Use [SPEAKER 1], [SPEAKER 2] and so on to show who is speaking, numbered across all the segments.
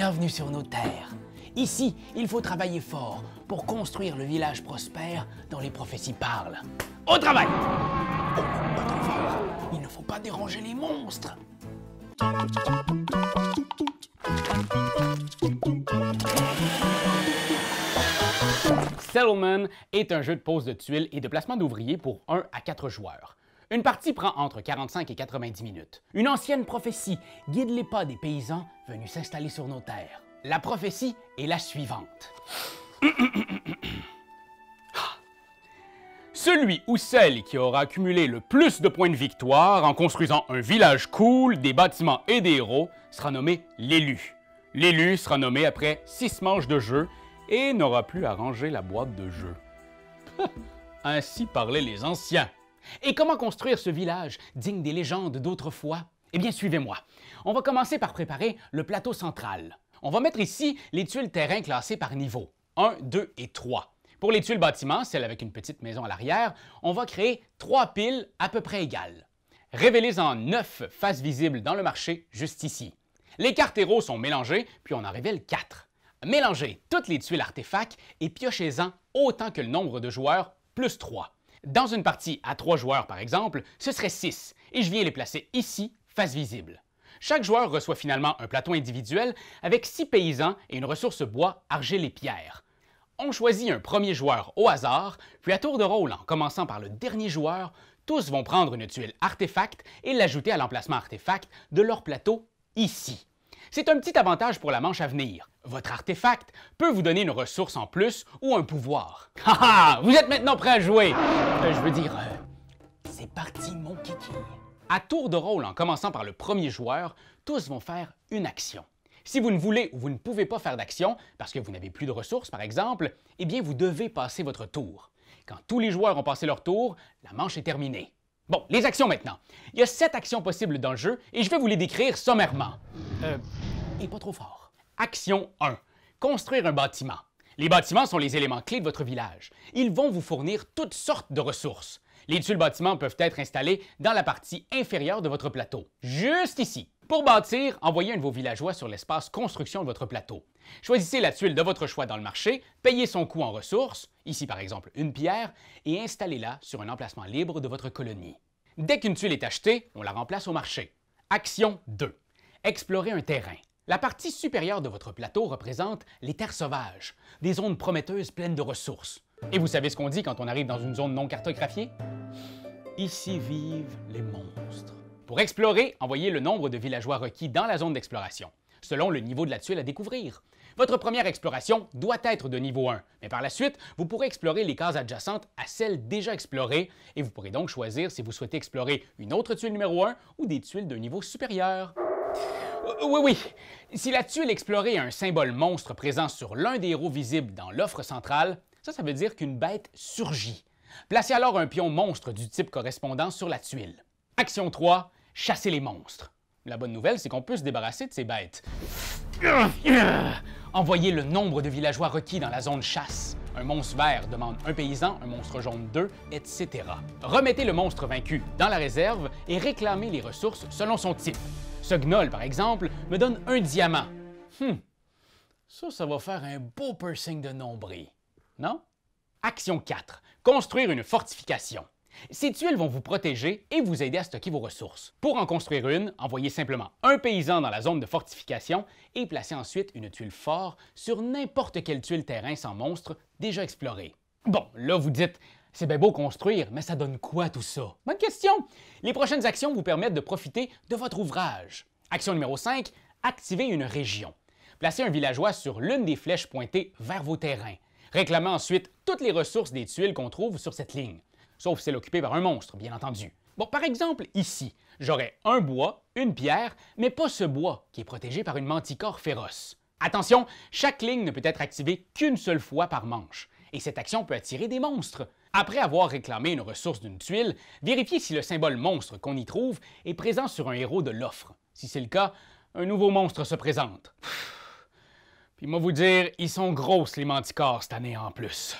[SPEAKER 1] Bienvenue sur nos terres. Ici, il faut travailler fort pour construire le village prospère dont les prophéties parlent. Au travail! Oh, pas trop fort. Il ne faut pas déranger les monstres. Settlement est un jeu de pose de tuiles et de placement d'ouvriers pour 1 à 4 joueurs. Une partie prend entre 45 et 90 minutes. Une ancienne prophétie guide les pas des paysans venus s'installer sur nos terres. La prophétie est la suivante. Celui ou celle qui aura accumulé le plus de points de victoire en construisant un village cool, des bâtiments et des héros sera nommé l'élu. L'élu sera nommé après 6 manches de jeu et n'aura plus à ranger la boîte de jeu. Ainsi parlaient les anciens. Et comment construire ce village digne des légendes d'autrefois? Eh bien, suivez-moi. On va commencer par préparer le plateau central. On va mettre ici les tuiles terrain classées par niveau, 1, 2 et 3. Pour les tuiles bâtiments, celles avec une petite maison à l'arrière, on va créer 3 piles à peu près égales. Révélez-en 9 faces visibles dans le marché, juste ici. Les cartes héros sont mélangées, puis on en révèle 4. Mélangez toutes les tuiles artefacts et piochez-en autant que le nombre de joueurs, plus 3. Dans une partie à 3 joueurs, par exemple, ce serait 6, et je viens les placer ici, face visible. Chaque joueur reçoit finalement un plateau individuel avec 6 paysans et une ressource bois, argile et pierre. On choisit un premier joueur au hasard, puis à tour de rôle, en commençant par le dernier joueur, tous vont prendre une tuile artefact et l'ajouter à l'emplacement artefact de leur plateau ici. C'est un petit avantage pour la manche à venir. Votre artefact peut vous donner une ressource en plus ou un pouvoir. Haha! Vous êtes maintenant prêt à jouer! C'est parti, mon kiki! À tour de rôle, en commençant par le premier joueur, tous vont faire une action. Si vous ne voulez ou vous ne pouvez pas faire d'action, parce que vous n'avez plus de ressources, par exemple, eh bien, vous devez passer votre tour. Quand tous les joueurs ont passé leur tour, la manche est terminée. Bon, les actions maintenant. Il y a 7 actions possibles dans le jeu et je vais vous les décrire sommairement. Et pas trop fort. Action 1. Construire un bâtiment. Les bâtiments sont les éléments clés de votre village. Ils vont vous fournir toutes sortes de ressources. Les tuiles bâtiments peuvent être installées dans la partie inférieure de votre plateau, juste ici. Pour bâtir, envoyez un de vos villageois sur l'espace construction de votre plateau. Choisissez la tuile de votre choix dans le marché, payez son coût en ressources, ici par exemple une pierre, et installez-la sur un emplacement libre de votre colonie. Dès qu'une tuile est achetée, on la remplace au marché. Action 2. Explorer un terrain. La partie supérieure de votre plateau représente les terres sauvages, des zones prometteuses pleines de ressources. Et vous savez ce qu'on dit quand on arrive dans une zone non cartographiée? Ici vivent les monstres. Pour explorer, envoyez le nombre de villageois requis dans la zone d'exploration, selon le niveau de la tuile à découvrir. Votre première exploration doit être de niveau 1, mais par la suite, vous pourrez explorer les cases adjacentes à celles déjà explorées et vous pourrez donc choisir si vous souhaitez explorer une autre tuile numéro 1 ou des tuiles d'un niveau supérieur. Oui. Si la tuile explorée a un symbole monstre présent sur l'un des héros visibles dans l'offre centrale, ça veut dire qu'une bête surgit. Placez alors un pion monstre du type correspondant sur la tuile. Action 3. Chasser les monstres. La bonne nouvelle, c'est qu'on peut se débarrasser de ces bêtes. Envoyez le nombre de villageois requis dans la zone chasse. Un monstre vert demande un paysan, un monstre jaune 2, etc. Remettez le monstre vaincu dans la réserve et réclamez les ressources selon son type. Ce gnoll, par exemple, me donne un diamant. Ça va faire un beau piercing de nombril. Non? Action 4. Construire une fortification. Ces tuiles vont vous protéger et vous aider à stocker vos ressources. Pour en construire une, envoyez simplement un paysan dans la zone de fortification et placez ensuite une tuile fort sur n'importe quelle tuile terrain sans monstre déjà explorée. Bon, là vous dites, c'est bien beau construire, mais ça donne quoi tout ça? Bonne question! Les prochaines actions vous permettent de profiter de votre ouvrage. Action numéro 5, activez une région. Placez un villageois sur l'une des flèches pointées vers vos terrains. Réclamez ensuite toutes les ressources des tuiles qu'on trouve sur cette ligne. Sauf celle occupée par un monstre, bien entendu. Bon, par exemple, ici, j'aurais un bois, une pierre, mais pas ce bois qui est protégé par une manticore féroce. Attention, chaque ligne ne peut être activée qu'une seule fois par manche, et cette action peut attirer des monstres. Après avoir réclamé une ressource d'une tuile, vérifiez si le symbole monstre qu'on y trouve est présent sur un héros de l'offre. Si c'est le cas, un nouveau monstre se présente. Puis moi vous dire, ils sont grosses les manticores cette année en plus.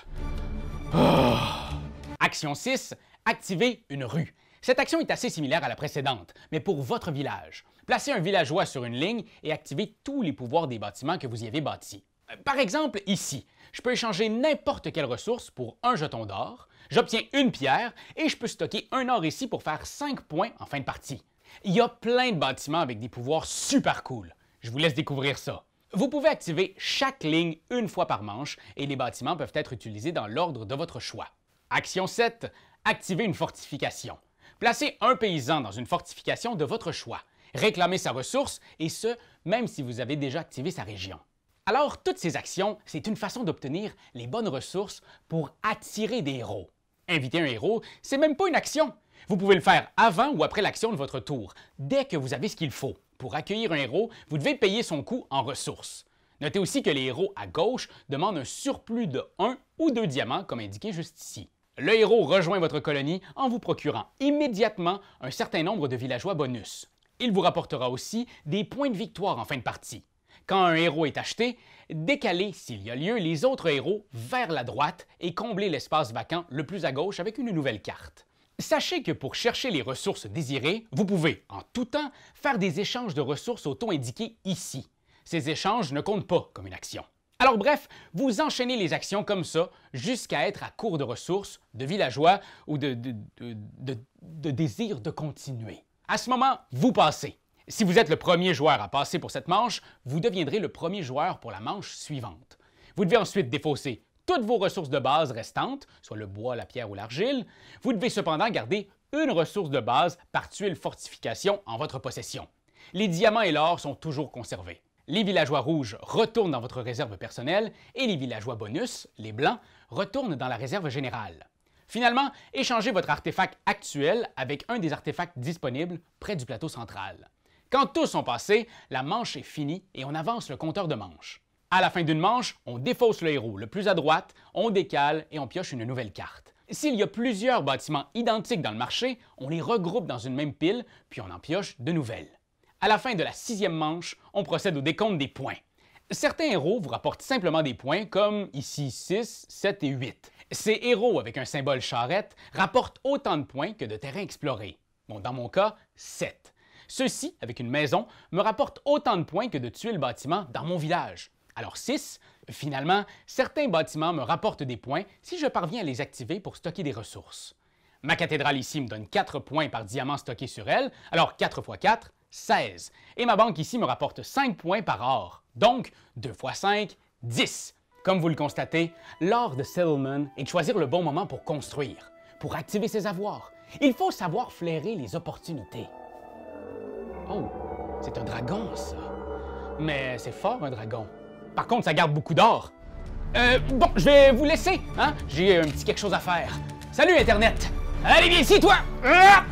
[SPEAKER 1] Action 6, activez une rue. Cette action est assez similaire à la précédente, mais pour votre village. Placez un villageois sur une ligne et activez tous les pouvoirs des bâtiments que vous y avez bâtis. Par exemple, ici, je peux échanger n'importe quelle ressource pour un jeton d'or, j'obtiens une pierre et je peux stocker un or ici pour faire 5 points en fin de partie. Il y a plein de bâtiments avec des pouvoirs super cool. Je vous laisse découvrir ça. Vous pouvez activer chaque ligne une fois par manche et les bâtiments peuvent être utilisés dans l'ordre de votre choix. Action 7. Activez une fortification. Placez un paysan dans une fortification de votre choix. Réclamez sa ressource et ce, même si vous avez déjà activé sa région. Alors, toutes ces actions, c'est une façon d'obtenir les bonnes ressources pour attirer des héros. Inviter un héros, c'est même pas une action. Vous pouvez le faire avant ou après l'action de votre tour, dès que vous avez ce qu'il faut. Pour accueillir un héros, vous devez payer son coût en ressources. Notez aussi que les héros à gauche demandent un surplus de 1 ou 2 diamants, comme indiqué juste ici. Le héros rejoint votre colonie en vous procurant immédiatement un certain nombre de villageois bonus. Il vous rapportera aussi des points de victoire en fin de partie. Quand un héros est acheté, décalez, s'il y a lieu, les autres héros vers la droite et comblez l'espace vacant le plus à gauche avec une nouvelle carte. Sachez que pour chercher les ressources désirées, vous pouvez, en tout temps, faire des échanges de ressources au ton indiqué ici. Ces échanges ne comptent pas comme une action. Alors bref, vous enchaînez les actions comme ça jusqu'à être à court de ressources, de villageois ou de désir de continuer. À ce moment, vous passez. Si vous êtes le premier joueur à passer pour cette manche, vous deviendrez le premier joueur pour la manche suivante. Vous devez ensuite défausser toutes vos ressources de base restantes, soit le bois, la pierre ou l'argile. Vous devez cependant garder une ressource de base par tuile fortification en votre possession. Les diamants et l'or sont toujours conservés. Les villageois rouges retournent dans votre réserve personnelle et les villageois bonus, les blancs, retournent dans la réserve générale. Finalement, échangez votre artefact actuel avec un des artefacts disponibles près du plateau central. Quand tous sont passés, la manche est finie et on avance le compteur de manches. À la fin d'une manche, on défausse le héros le plus à droite, on décale et on pioche une nouvelle carte. S'il y a plusieurs bâtiments identiques dans le marché, on les regroupe dans une même pile, puis on en pioche de nouvelles. À la fin de la 6e manche, on procède au décompte des points. Certains héros vous rapportent simplement des points, comme ici 6, 7 et 8. Ces héros avec un symbole charrette rapportent autant de points que de terrains explorés. Bon, dans mon cas, 7. Ceux-ci, avec une maison, me rapportent autant de points que de tuiles bâtiments dans mon village. Alors 6, finalement, certains bâtiments me rapportent des points si je parviens à les activer pour stocker des ressources. Ma cathédrale ici me donne 4 points par diamant stocké sur elle, alors 4 x 4, 16. Et ma banque ici me rapporte 5 points par or, donc 2 x 5, 10. Comme vous le constatez, l'art de Settlement est de choisir le bon moment pour construire, pour activer ses avoirs. Il faut savoir flairer les opportunités. Oh, c'est un dragon, ça. Mais c'est fort, un dragon. Par contre, ça garde beaucoup d'or. Bon, je vais vous laisser, hein? J'ai un petit quelque chose à faire. Salut, Internet! Allez, viens ici, toi! Ah!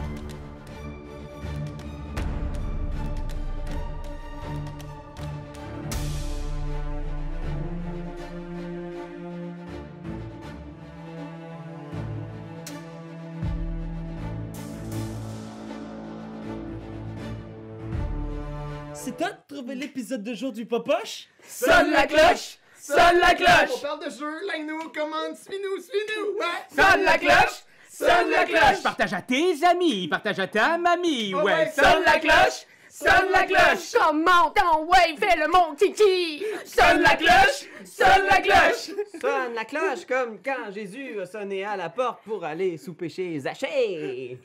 [SPEAKER 2] C'est toi de trouver l'épisode de jour du Popoche?
[SPEAKER 3] Sonne la cloche! Sonne la
[SPEAKER 4] On
[SPEAKER 3] cloche!
[SPEAKER 4] parle de jeu, like-nous, commande, suis-nous, suis-nous! Ouais.
[SPEAKER 3] Sonne la cloche! Sonne la cloche!
[SPEAKER 1] Partage à tes amis, partage à ta mamie,
[SPEAKER 4] Oh,
[SPEAKER 1] ouais.
[SPEAKER 4] ouais,
[SPEAKER 3] Sonne la cloche! Sonne la cloche!
[SPEAKER 5] Comment ton ouais, fais le mon titi!
[SPEAKER 3] Sonne la cloche! Sonne la cloche!
[SPEAKER 2] Sonne la cloche comme quand Jésus a sonné à la porte pour aller souper chez Zachée.